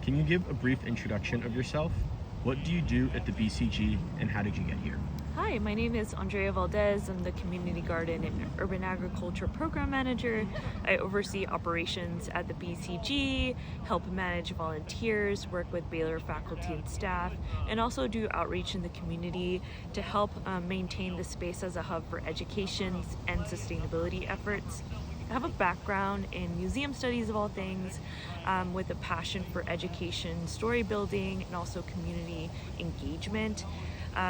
Can you give a brief introduction of yourself? What do you do at the BCG and how did you get here? Hi, my name is Andrea Valdez. I'm the Community Garden and Urban Agriculture Program Manager. I oversee operations at the BCG, help manage volunteers, work with Baylor faculty and staff, and also do outreach in the community to help maintain the space as a hub for education and sustainability efforts. I have a background in museum studies of all things, with a passion for education, story building, and also community engagement.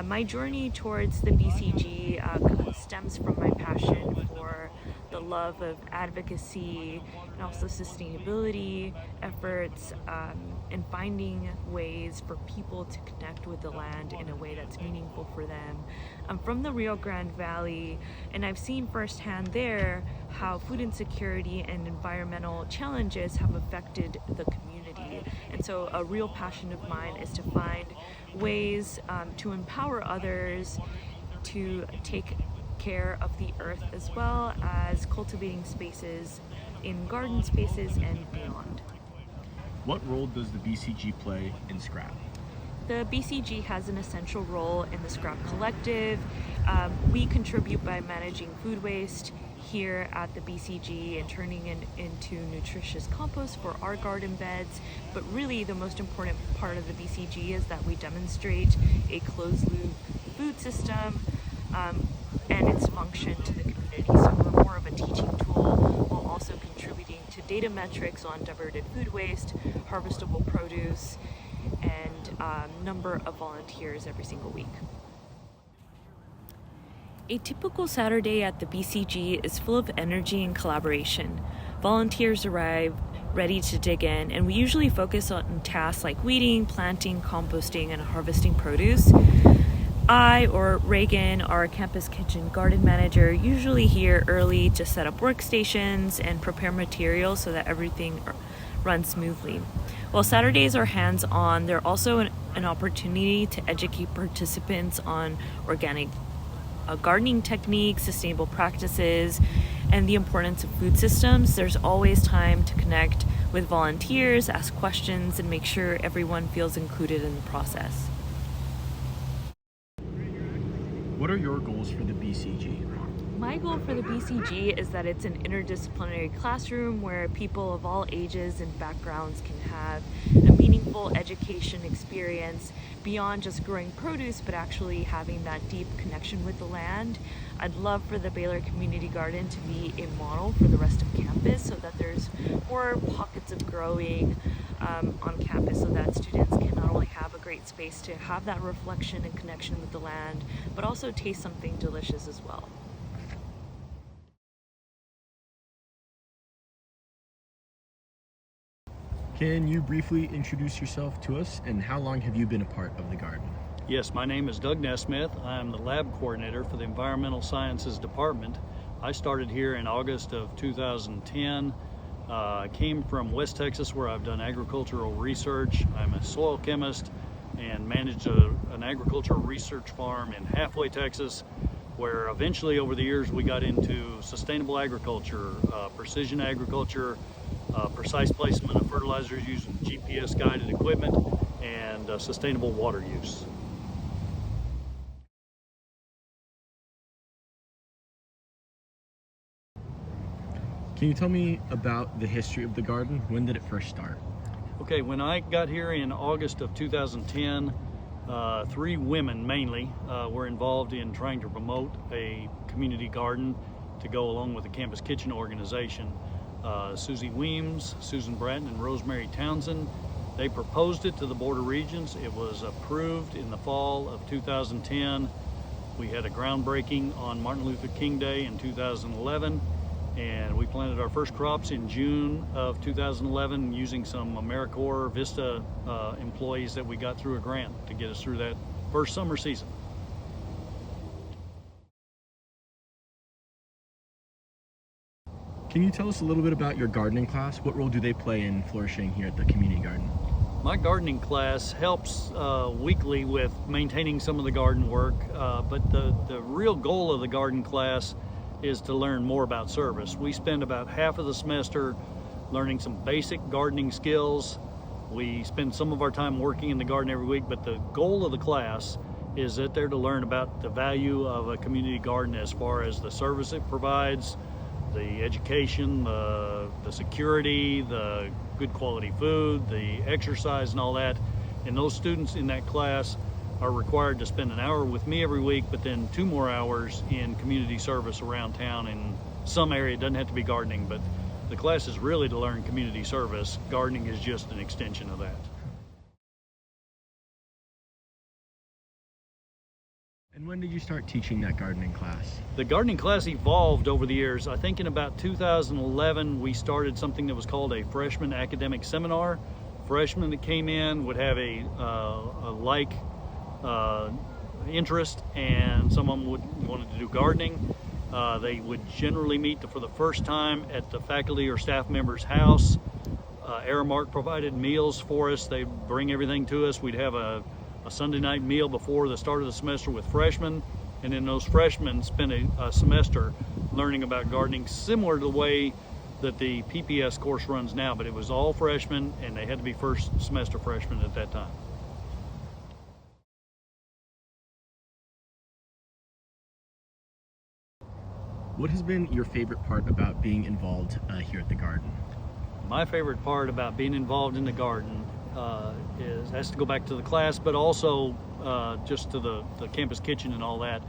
My journey towards the BCG stems from my passion for the love of advocacy and also sustainability efforts, and finding ways for people to connect with the land in a way that's meaningful for them. I'm from the Rio Grande Valley, and I've seen firsthand there how food insecurity and environmental challenges have affected the community. And so a real passion of mine is to find ways to empower others to take care of the earth, as well as cultivating spaces in garden spaces and beyond. What role does the BCG play in Scrap? The BCG has an essential role in the Scrap Collective. We contribute by managing food waste here at the BCG and turning it into nutritious compost for our garden beds. But really the most important part of the BCG is that we demonstrate a closed loop food system and its function to the community. So we're more of a teaching tool while also contributing to data metrics on diverted food waste, harvestable produce, and number of volunteers every single week. A typical Saturday at the BCG is full of energy and collaboration. Volunteers arrive ready to dig in, and we usually focus on tasks like weeding, planting, composting, and harvesting produce. I, or Reagan, our campus kitchen garden manager, usually here early to set up workstations and prepare materials so that everything runs smoothly. While Saturdays are hands-on, they're also an opportunity to educate participants on organic gardening techniques, sustainable practices, and the importance of food systems. There's always time to connect with volunteers, ask questions, and make sure everyone feels included in the process. What are your goals for the BCG? My goal for the BCG is that it's an interdisciplinary classroom where people of all ages and backgrounds can have a meaningful education experience beyond just growing produce, but actually having that deep connection with the land. I'd love for the Baylor Community Garden to be a model for the rest of campus so that there's more pockets of growing on campus, so that students can not only have a great space to have that reflection and connection with the land, but also taste something delicious as well. Can you briefly introduce yourself to us, and how long have you been a part of the garden? Yes, my name is Doug Nesmith. I'm the lab coordinator for the Environmental Sciences Department. I started here in August of 2010. I came from West Texas, where I've done agricultural research. I'm a soil chemist and managed an agricultural research farm in Halfway, Texas, where eventually over the years we got into sustainable agriculture, precision agriculture, precise placement of fertilizers using GPS guided equipment, and sustainable water use. Can you tell me about the history of the garden? When did it first start? Okay, when I got here in August of 2010, 3 women mainly were involved in trying to promote a community garden to go along with the campus kitchen organization. Susie Weems, Susan Bratton, and Rosemary Townsend. They proposed it to the Board of Regents. It was approved in the fall of 2010. We had a groundbreaking on Martin Luther King Day in 2011, and we planted our first crops in June of 2011 using some AmeriCorps Vista employees that we got through a grant to get us through that first summer season. Can you tell us a little bit about your gardening class? What role do they play in flourishing here at the community garden? My gardening class helps weekly with maintaining some of the garden work, but the real goal of the garden class is to learn more about service. We spend about half of the semester learning some basic gardening skills, We spend some of our time working in the garden every week, but the goal of the class is that they're to learn about the value of a community garden as far as the service it provides, the education, the security, the good quality food, the exercise and all that. And those students in that class are required to spend an hour with me every week, but then 2 more hours in community service around town in some area. It doesn't have to be gardening, but the class is really to learn community service. Gardening is just an extension of that. And when did you start teaching that gardening class? The gardening class evolved over the years. I think in about 2011, we started something that was called a freshman academic seminar. Freshmen that came in would have a like interest, and some of them wanted to do gardening. They would generally meet for the first time at the faculty or staff member's house. Aramark provided meals for us. They'd bring everything to us. We'd have a Sunday night meal before the start of the semester with freshmen, and then those freshmen spent a semester learning about gardening, similar to the way that the PPS course runs now, but it was all freshmen, and they had to be first semester freshmen at that time. What has been your favorite part about being involved here at the garden? My favorite part about being involved in the garden has to go back to the class, but also just to the campus kitchen and all that,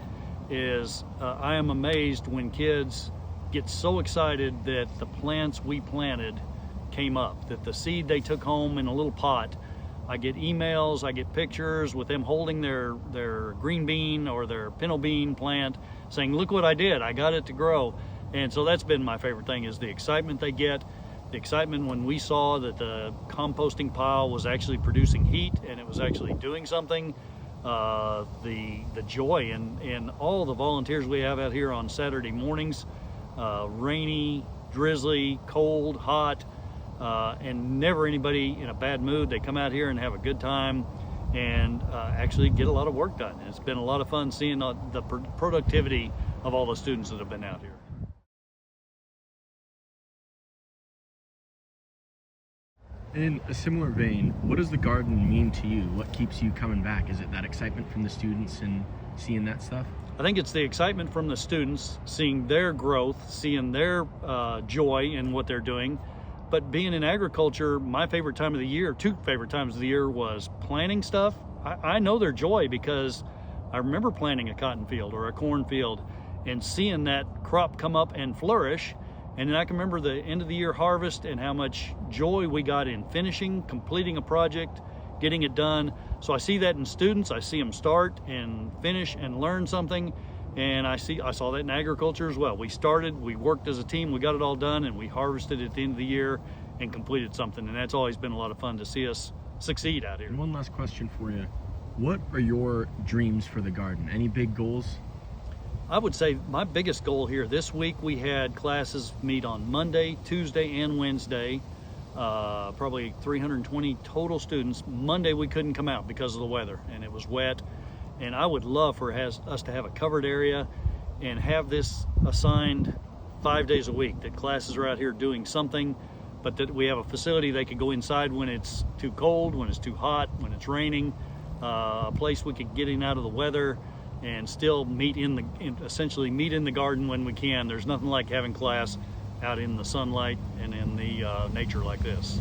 is I am amazed when kids get so excited that the plants we planted came up, that the seed they took home in a little pot. I get emails, I get pictures with them holding their green bean or their pinto bean plant saying, look what I did, I got it to grow. And so that's been my favorite thing, is the excitement they get. The excitement when we saw that the composting pile was actually producing heat and it was actually doing something. The joy and all the volunteers we have out here on Saturday mornings, rainy, drizzly, cold, hot, and never anybody in a bad mood. They come out here and have a good time and actually get a lot of work done. It's been a lot of fun seeing the productivity of all the students that have been out here. In a similar vein, what does the garden mean to you? What keeps you coming back? Is it that excitement from the students and seeing that stuff? I think it's the excitement from the students, seeing their growth, seeing their joy in what they're doing. But being in agriculture, my favorite time of the year, 2 favorite times of the year, was planting stuff. I know their joy because I remember planting a cotton field or a corn field and seeing that crop come up and flourish. And then I can remember the end of the year harvest and how much joy we got in finishing, completing a project, getting it done. So I see that in students. I see them start and finish and learn something. And I saw that in agriculture as well. We started, we worked as a team, we got it all done, and we harvested at the end of the year and completed something. And that's always been a lot of fun to see us succeed out here. And one last question for you. What are your dreams for the garden? Any big goals? I would say my biggest goal here this week, we had classes meet on Monday, Tuesday, and Wednesday. Probably 320 total students. Monday we couldn't come out because of the weather and it was wet. And I would love for us to have a covered area and have this assigned 5 days a week, that classes are out here doing something, but that we have a facility they could go inside when it's too cold, when it's too hot, when it's raining, a place we could get in out of the weather and still essentially meet in the garden when we can. There's nothing like having class out in the sunlight and in the nature like this.